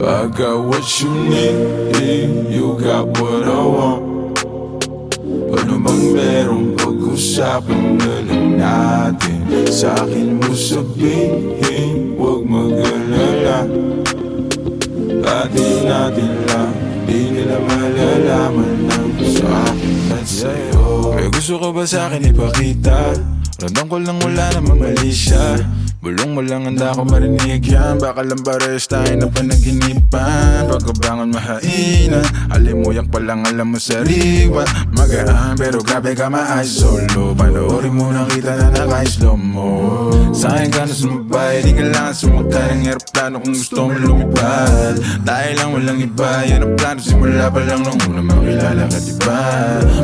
I got what you need, you got what I want. Ano bang merong pag-usapan na lang natin? Sa'kin mo sabihin, huwag mag-alala. Atin natin lang, di nila malalaman ng sa'kin at sa'yo. May gusto ka ba sa'kin ipakita? Ramdam ko lang wala namang mali siya. Bulong mo lang handa ko marinig yan. Baka lang pares tayo na panaginipan. Pagkabangon mahainan, alimuyak pa lang alam mo sariwa. Magaan pero grabe ka ma-ay solo. Panoorin mo nang kita na naka-slow mo. Sa'kin ka na sumabay, di kailangan sumakay ng aeroplano kung gusto mo lumipad. Tayo lang walang iba, yan ang plano. Simula pa lang nung una makilala ka diba.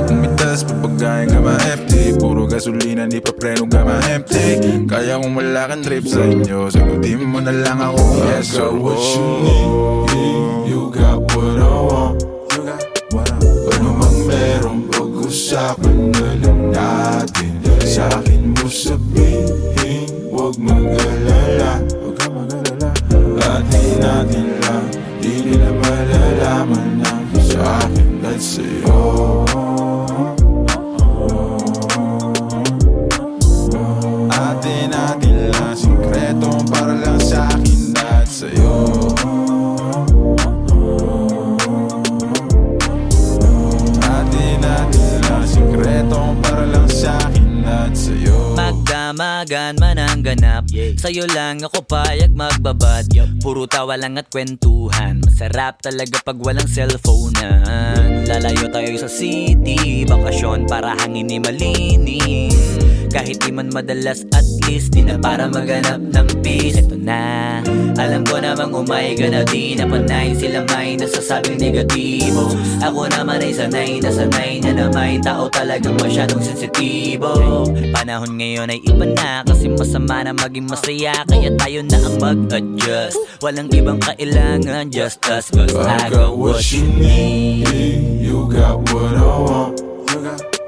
Pumitas pa pagkain ka ma-empty. Puro gasolina, di pa preno ka ma-empty. Kaya kung wala kang trip sa inyo, sagutin mo na lang ako. Yes, I got what you need, you got what I want. Ano mang merong pag-usapan na lang natin. Sa'kin mo sabihin, huwag mag-alala. Atin natin lang, di nila malalaman ng sa'kin at sa'yo. Atin natin lang, sikreto para lang sa'kin at sa'yo. Atin natin lang, sikreto para lang sa'kin at sa'yo. Magdamagan man ang ganap, sa'yo lang ako payag magbabad. Puro tawa lang at kwentuhan, masarap talaga pag walang cellphonean. Lalayo tayo sa city, bakasyon para hangin ni malinis. Kahit di man madalas, at least di na para maganap ng peace. Ito na, alam ko namang umayga na di na panay. Sila may nasasabing negatibo. Ako naman ay sanay na sanay na may tao talagang masyadong sensitibo. Panahon ngayon ay iba na, kasi masama na maging masaya. Kaya tayo na ang mag-adjust. Walang ibang kailangan, just us. Cause I got what you need, you got what I want.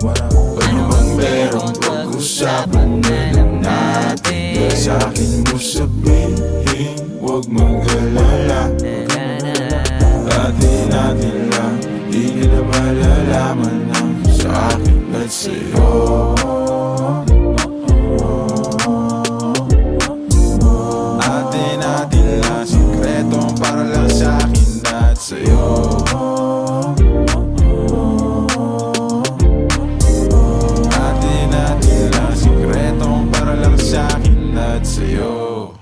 Ano bang merong pag-usapan na lang natin? Sa'kin mo sabihin, huwag mag-alala. Atin natin lang, di nila malalaman ng sa'kin at sa'yo. Atin natin lang, sikreto para lang sa'kin at sa'yo. Sa'kin at sa'yo.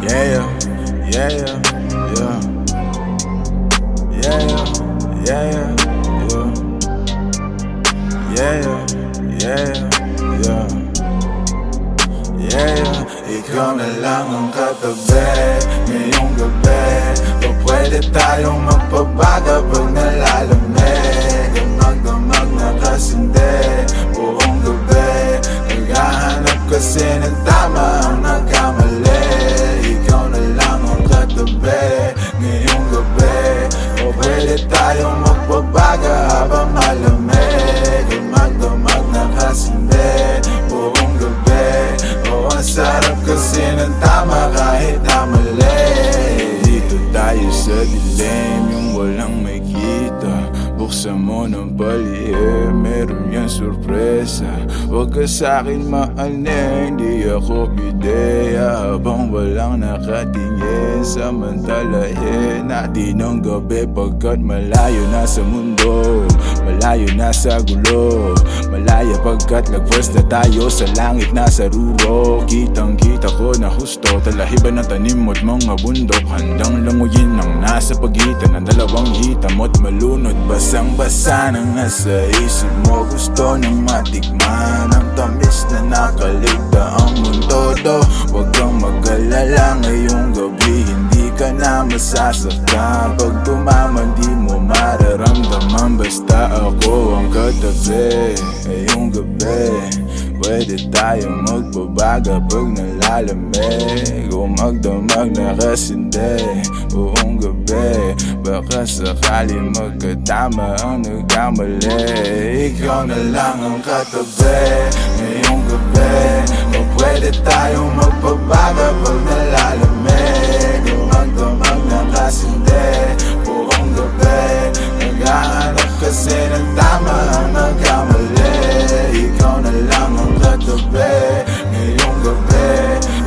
Yeah, yeah, yeah, yeah, yeah, yeah, yeah, yeah, yeah. Ikaw na lang ang katabi ngayong gabi. O pwede tayong magpabaga pag nalalamig. Damag-damag na kasindi buong gabi. Naghahanap kasi ng tama ang nagkamali. Ikaw na lang ang katabi ngayong gabi. O pwede tayong magpabaga habang malamig. Damag-damag na kasindi buong gabi. O ang sarap kasi ng tama kahit na mali. Dito tayo sa dilim, yung walang may kita. Buksan mo ng palihim, meron yan sa sorpresa. Huwag ka sa'kin maaning, di ako bideya. Habang walang nakatingin, samantalahin natin ang gabi. Pagkat malayo na sa mundo, malayo na sa gulo, malaya pagkat lagwas na tayo sa langit na sa ruro. Kitang kita ko na husto, talahiban ng tanim mo't mga bundok. Handang languyin ang nasa pagitan ng dalawang hita mo't malunod. Basang basa nang nasa isip mo, gusto nang matikman ang tamis na nakaligta ang mundo do. Huwag kang mag-alala ngayong gabi, hindi ka na masasaktan. Pag tumaman di mo mararamdaman, basta ako ang katabi. Ngayong gabi pwede tayong magbabaga pag nalalamig, o magdamag na kasindi buong gabi. Baka sakali magkatama ang nagkamali, ikaw na lang ang katabi. Ngayong gabi o pwede tayong magbabaga pag nalalamig, o magdamag na kasindi buong gabi. Naghahanap kasi ng tama ang nagkamali, ikaw na lang ang katabi. Ngayong gabi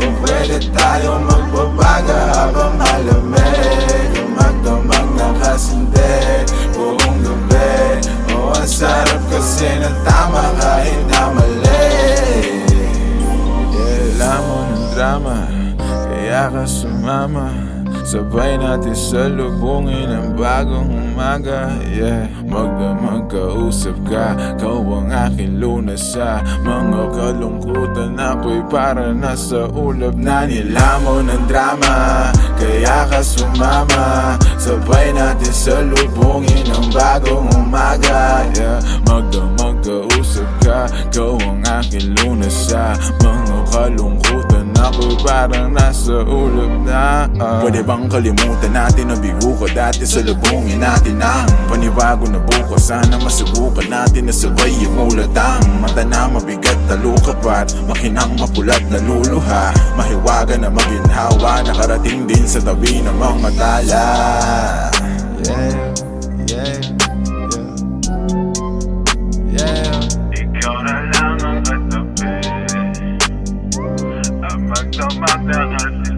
o pwede tayong magbabaga habang malamig, o magdamag na kasindi buong gabi. O ang sarap kasi ng tama kahit na mali. Alam mo ng drama, kaya ka sumama. Sabay natin salubungin ang bagong umaga. Yeah, magdamag kausap ka, kau ang aking lunas sa mga kalungkutan. Ako'y para nasa ulap na nilamo ng drama, kaya ka sumama. Sabay natin salubungin ang bagong umaga. Yeah, magdamag kausap ka, kau ang aking lunas sa mga kalungkutan. Ako'y parang nasa ulap na. Pwede bang kalimutan natin na bigo ko dati? Salubungin natin ang panibago na bukas. Sana masubukan natin na sabay yung ulatang mata na mabigat na lukapat, makinang mapulat na luluha, mahiwaga na maginhawa, nakarating din sa tabi ng mga tala. Yeah, yeah, yeah, yeah. Ikaw na lang ang katabi, ang magdamag na kasindi.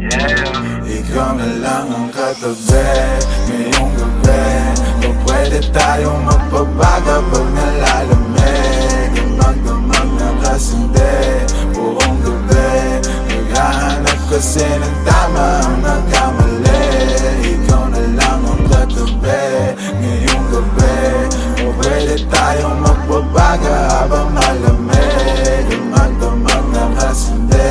Yeah. Ikaw na lang ang katabi. Ngayong gabi o pwede tayong magbabaga pag nalalamig, ang magdamag na kasindi buong gabi. Naghahanap kasi ng tama ang nagkamali, ikaw na lang ang katabi. Ngayong gabi o pwede tayong magbabaga habang malamig, ang magdamag na kasindi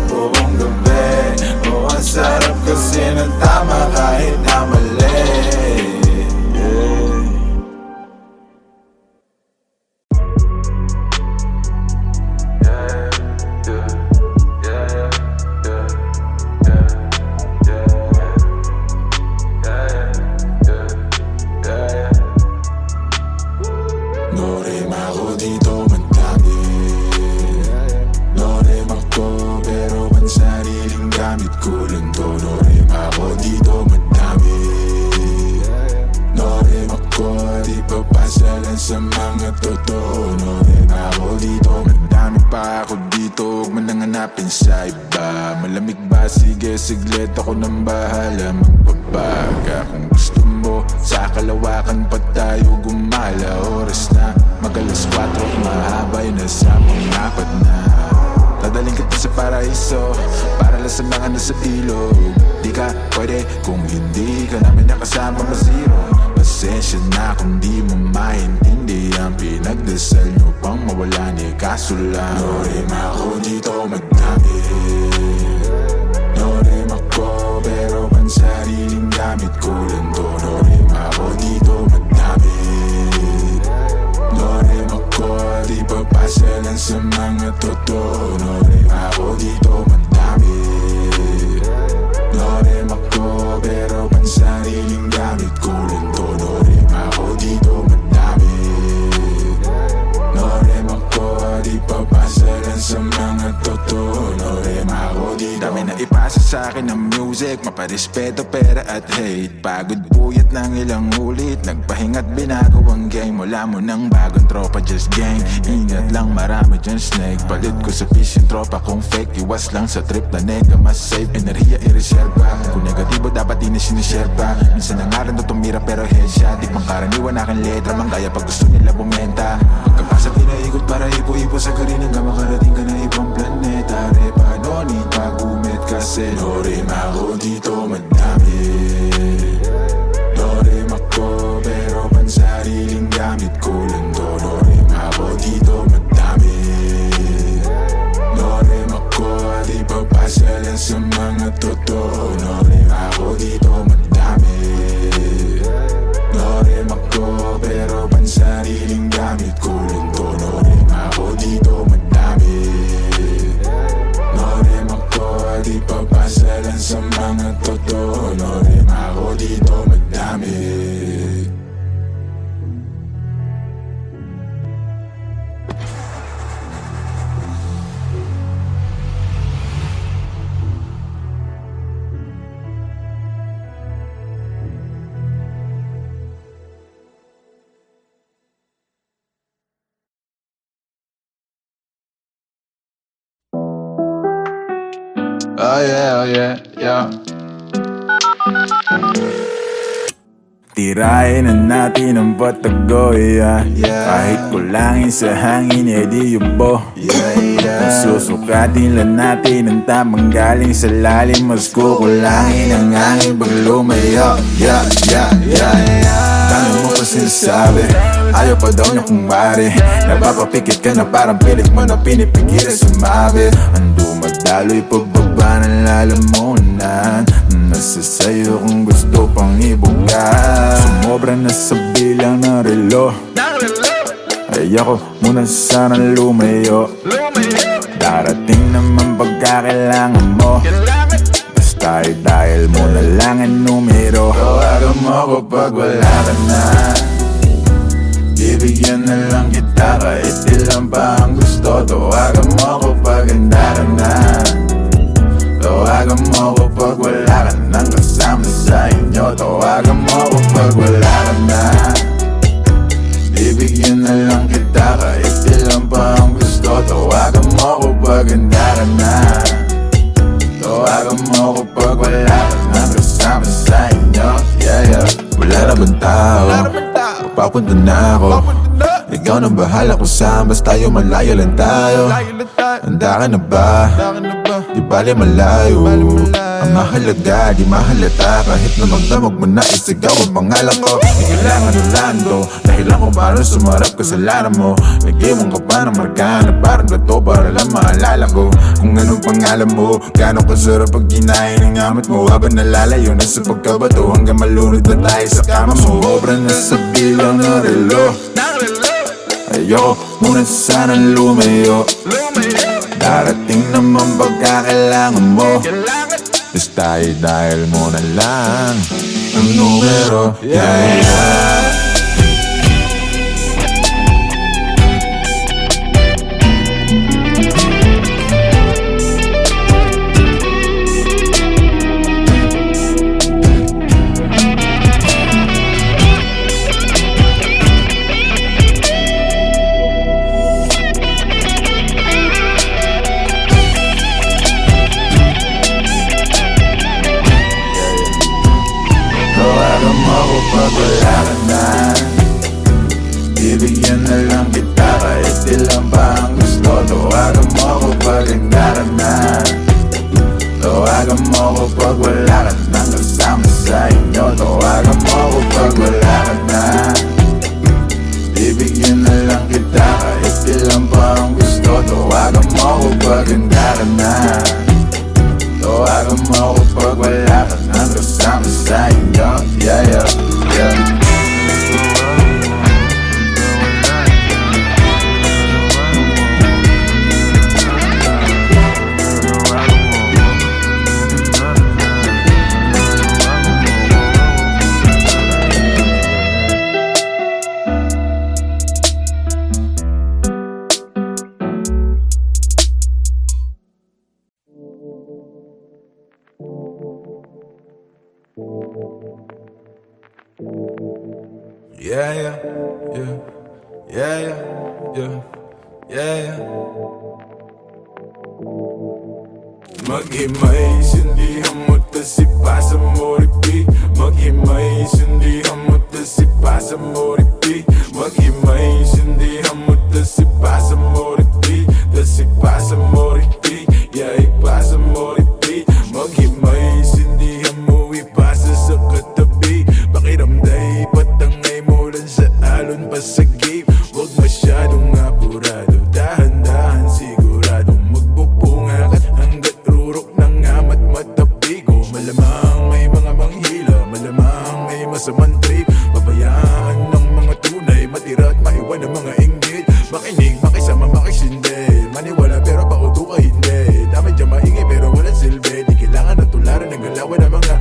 buong gabi. O ang sarap kasi ng tama kahit na mali. Norim ako dito madami, norim ako pero ang sariling gamit ko lang to. Norim ako dito madami, norim ako di papasalan sa mga totoo. Norim ako dito madami pa ako dito, huwag man nang hanapin sa iba. Malamig ba? Sige siglit, ako nang bahala magbabaga. Kung gusto mo sa kalawakan pa tayo gumala, oras na mag-alas 4, mahabay na sa pang-apat na. Dadaling kita sa paraiso, para lang sa mga nasa ilog. Di ka pwede kung hindi ka namin nakasama ma-zero. Pasensya na kung di mo maintindihan, pinagdasal nyo pang mawala ni kaso lang. Norim ako dito magdami, norim ako pero ang sariling gamit ko lang to. Norim ako dito magdami, norim ako di papasalan sa mga totoo. Norim ako dito madami, norim ako pero ang sariling gamit ko lang to. Norim ako dito madami, norim ako di papasalan sa mga totoo. dito. Dami na ipasa sa akin ng music, maparespeto, pera at hate. Pagod puyat ng ilang ulit, nagpahinga't binago ang game. Wala mo ng bagong tropa, just gang. Ingat lang, marami dyan snake. Palit ko sa fish yung tropa kung fake. Iwas lang sa trip na nega, mas safe. Enerhiya i-reserva, kung negatibo dapat di na siniserva. Minsan na nga rin to tumira pero headshot. Di pang karaniwan aking letra, manggaya pag gusto nila bumenta. Pagkapasa pinaikot para ipo-ipo sa garin hanggang makarating ka na ibang planeta. Repano ni pagumit kasi Lorem ako dito madami. Lorem ako pero pansariling gamit ko lang to. Lorem ako dito madami. Lorem ako di papasa lang sa mga totoo. Lorem ako dito madami. Lorem ako pero pansariling gamit ko lang to. Lorem ako dito madami. Lorem ako di papasa lang sa mga totoo. Lorem ako dito madami. Oh yeah, yeah. Tirahin na natin ang patago, yeah. Kahit kulangin sa hangin, edi yubo. Susukatin lang natin ang tamang galing sa lalim. Mas kukulangin ang hangin pag lumayo, yeah. Dami mo pa sinasabi, ayaw pa daw niya kung mari. Napapapikit ka na parang pilit mo na pinipigil sumabi. Ang dumadalo'y pagbaba ng lalamunan. Nasa sayo kung gusto pang ibuga. Sumobra na sa bilang ng relo. Ay ako muna sana lumayo. Darating naman pagkakailangan mo. Basta dahil mo na lang ang numero. Tawagan mo ako pag wala ka na. Bibigyan na lang kita kahit ilan pa ang gusto. Tawagan mo ako pag handa ka na. Tawagan mo ako pag wala ka nang kasama sa inyo. Tawagan mo ako pag wala ka na. Bibigyan na lang kita kahit ilan pa ang gusto. Tawagan mo ako pag handa ka na. Tawagan mo ako pag wala ka nang kasama sa inyo. Yeah. Wala na bang tao? Papunta na ako. Ikaw na bahala kung saan, basta tayo malayo lang tayo. Handa ka na ba? Di bali malayo. Ang mahalaga, di mahalata. Kahit na magdamag mo na isigaw ang pangalan ko. Di kailangan ng lando, dahilan kung paano sumarap kasalanan mo. Nag-iwan ka pa ng marka na parang gato para lang maalala ko kung anong pangalan mo. Gano'ng kasarap pag ginahin ang gamit mo. Habang nalalayo na sa pagkabato hanggang malunod na tayo sa kama mo. Obra na sa bilang ng relo. Ayoko muna sanang lumayo. Darating naman pagkakailangan mo. Basta dahil mo na lang ang numero. Yeah. Pag wala ka na, bibigyan na lang kita kahit ilan pa ang gusto. Tawagan mo ako pag handa ka na. Tawagan mo ako pag wala ka nang kasama sa inyo. Tawagan mo ako pag wala ka na. Bibigyan na lang kita kahit ilan pa ang gusto. Tawagan mo ako pag handa ka na. Tawagan mo ako pag wala ka nang kasama sa inyo. Yeah. Yeah, yeah, yeah, yeah, yeah, yeah, yeah, yeah. Maghimay, sindihan mo tas ipasa mo repeat. Maghimay, sindihan mo tas ipasa mo repeat. Maghimay, sindihan mo tas ipasa mo repeat. Tas ipasa mo repeat, yeah, ipasa mo repeat. Maghimay, sindihan mo ipasa sa katabi. Pakiramday, patangay mo lang sa alon pa sa game. Huwag masyadong apurado, dahan-dahan siguradong magpupunga ka hanggat rurok ng amat matapigo. Malamang may mga manghila, malamang may masamang trip. Pabayaan ng mga tunay, matira at maiwan ng mga inggit. Makinig, makisama, makisindi, maniwala pero pauto ka hindi. Dami dyan maingay pero walang silbi. Di kailangan na tularan ng galawan ng mga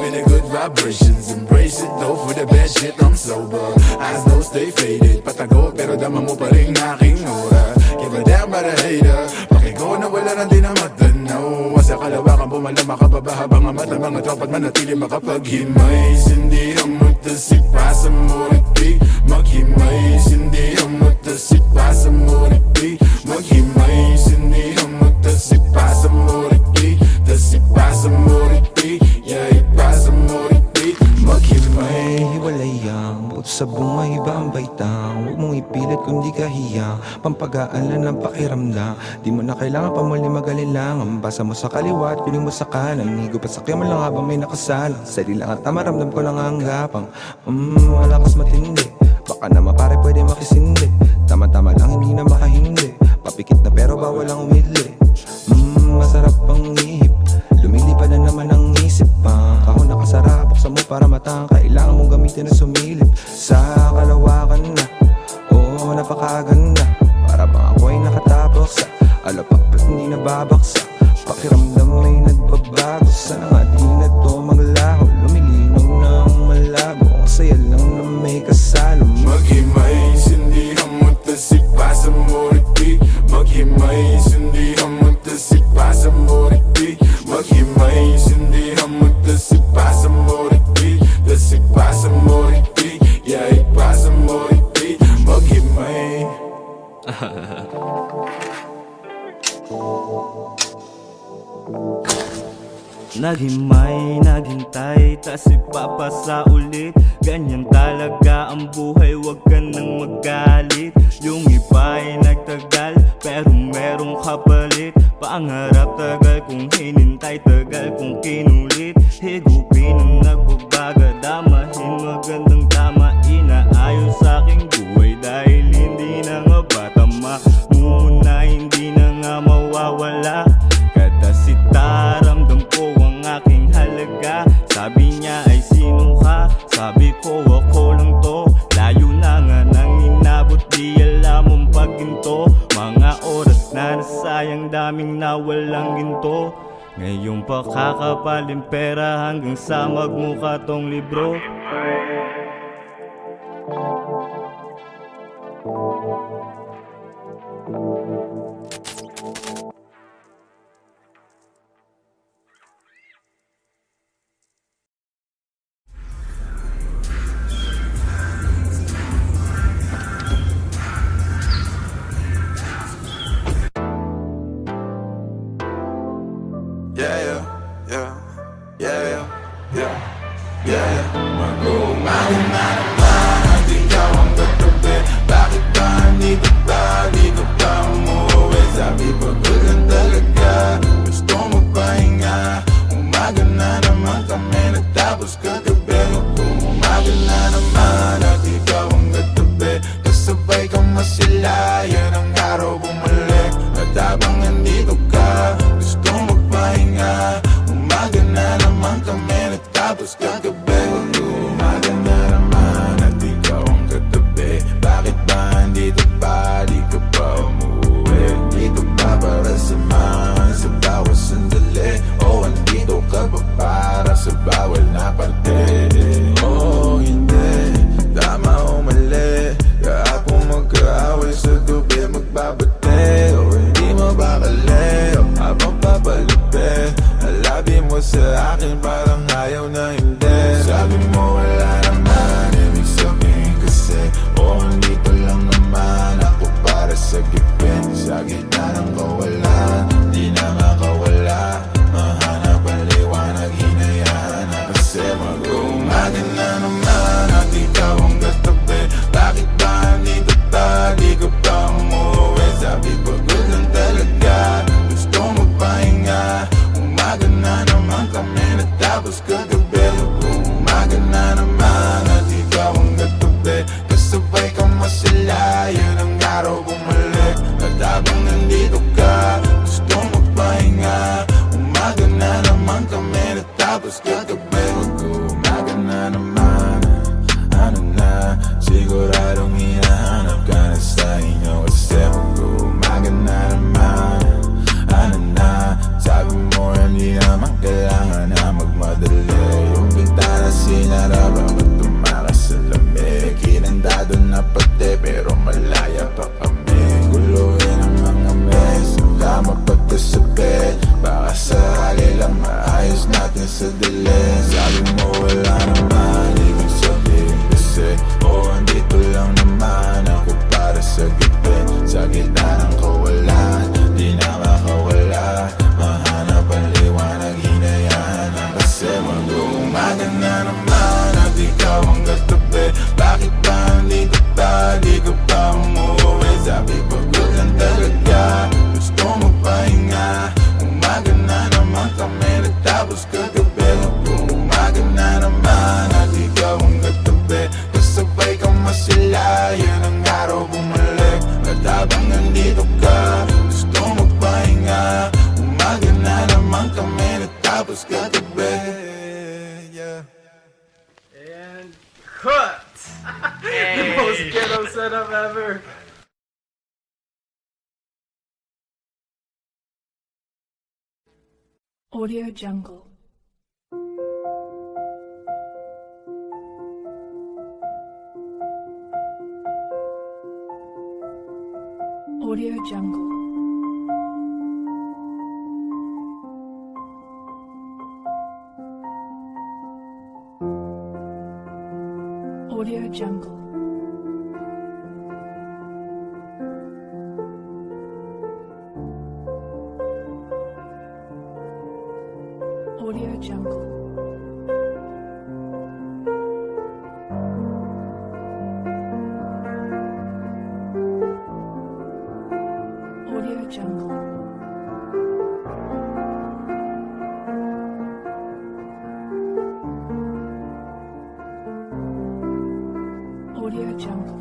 feeling good vibrations, embrace it though for the bad shit. I'm sober, eyes don't stay faded. Patago pero dama mo pa rin aking aura. Give a damn about a hater. Pakigo na wala nang di na matanaw. Sa kalawakan bumala makababa habang ang mata mga tropat manatili makapaghimay. Sindihan mo tas ipasa mo repeat. Maghimay, sindihan mo tas ipasa mo repeat. Maghimay, sindihan mo tas ipasa mo repeat. Tas ipasa mo repeat, yeah, ipasa mo repeat. Maghimay. Hiwalay ang buto sa bunga, iba ang baitang. Huwag mong ipilit kung di ka hiyang. Pampagaan lang ng pakiramdam. Di mo na kailangan pa muli mag-alilangan. Basa mo sa kaliwa at piling mo sa kanan. Higop at sakya mo lang habang may nakasalang. Sali lang at maramdam ko lang ang gapang. Malakas matindi. Baka naman pare pwede makisindi. Tama-tama lang hindi na makahindi. Papikit na pero bawal ang umidli. Masarap ang ihip. Lumilipad na naman ang isip pa. Ako nakasarap, buksan mo para matang. Kailangan mong gamitin na sumilip. Sa kalawakan na, oo, napakaganda. Para bang ako ay nakatapos sa alapak at hindi nababaksa. Pakiramdam may nagbabago. Sana nga di na to maglaho. Lumilinaw ng malabo. Ang saya lang na may kasalo. Maghimay, sindihan mo tas ipasa mo repeat. Maghimay, sindihan mo tas ipasa mo repeat. Maghimay, sindihan mo tas ipasa mo repeat. Tas ipasa mo repeat, yeah, ipasa mo repeat. Maghimay. Naghimay, naghintay, tas ipapasa ulit. Ganyan talaga ang buhay, wag ka nang magalit. Yung iba ay nagtagal, pero merong kapalit. Pangarap tagal kung hinintay, tagal kung kinulit. Higupin ang nagbabaga, damahin magandang tama. Inaayos sa aking buhay dahil hindi na nga ba tama. Muna hindi na nga mawawala. Katasita, ramdam ko ang aking halaga. Sabi niya ay sino ka? Sabi ko ako lang to. Layo na nga nang inabot, di alam ang pagginto. Mga oras na nasayang, daming nawalang ginto. Ngayon pa kakapaling pera hanggang sa magmukha tong libro. Yeah, yeah, yeah, yeah, yeah, yeah, yeah, yeah. Mag-uumangin na naman at ikaw ang katabi. Bakit ba nandito ka? Di ka pa umuwi. Sabi ko lang talaga, gusto mo pahinga. Umaga na naman kami natapos kagabi. Mag-umaga na naman at ikaw ang katabi. Kasabay ka masilayan ang araw bumalik. At habang nandito ka, gusto mo pahinga. Umaga na naman kami natapos kagabi. Umaga na naman at ikaw ang katabi. Bakit ba andito pa? Di ka pa umuwi. Dito pa para samahan sa bawat sandali. O andito ka pa para sa bawal na parte. Oh, hindi, tama o mali. Kahapon magkaaway sa gabi magbabate. O hindi mabakali o habang papalapit. Alabi mo sa akin parang ayaw na hindi. Baka sakali lang maayos natin sa dilim. Sabi mo wala naman, ibig sabihin kasi andito lang naman ako para sa gipin. Sa gitna ng kawalan, di na makawala. Mahanap ang liwanag, hinayaan na kasi mag-uumaga na naman at ikaw ang katabi. Bakit ba andito pa, di ka pa umuwi? Sabi pagod lang talaga, gusto mo pahinga. Umaga na naman kami natapos kagabi. Mag-uumaga na naman at ikaw ang katabi. Kasabay ka masila, yun ang araw bumalik. At habang nandito ka, gusto magpahinga. Umaga na naman kami natapos kagabi. Yeah. And cut! The most ghetto setup ever. Audio Jungle. Audio Jungle. Audio Jungle. Audio Jungle. Audio Jungle. Audio Jungle.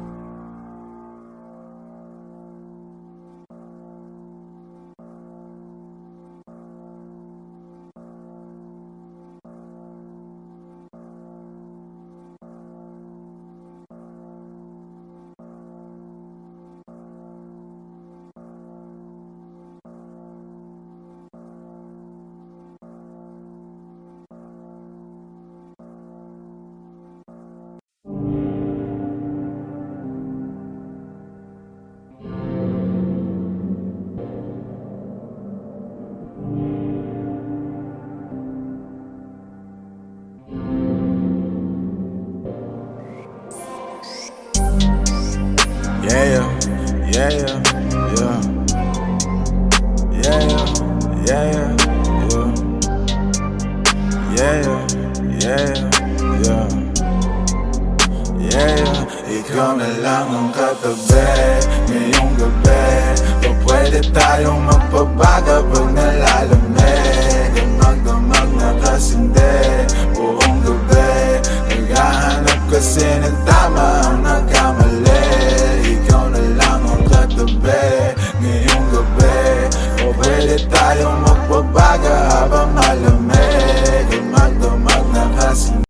Yeah, yeah, yeah, yeah. Yeah, yeah, yeah, yeah. Yeah, yeah, yeah. Yeah, ikaw na lang ang katabi ngayong gabi. O pwede tayong magpabaga pag nalalamig. Ang magdamag na kasindi buong gabi. Naghahanap kasi ng tama ang nagkamali. Ikaw na lang ang katabi ngayong gabi. O pwede tayong magpabaga habang malamig. Ang magdamag na kasindi.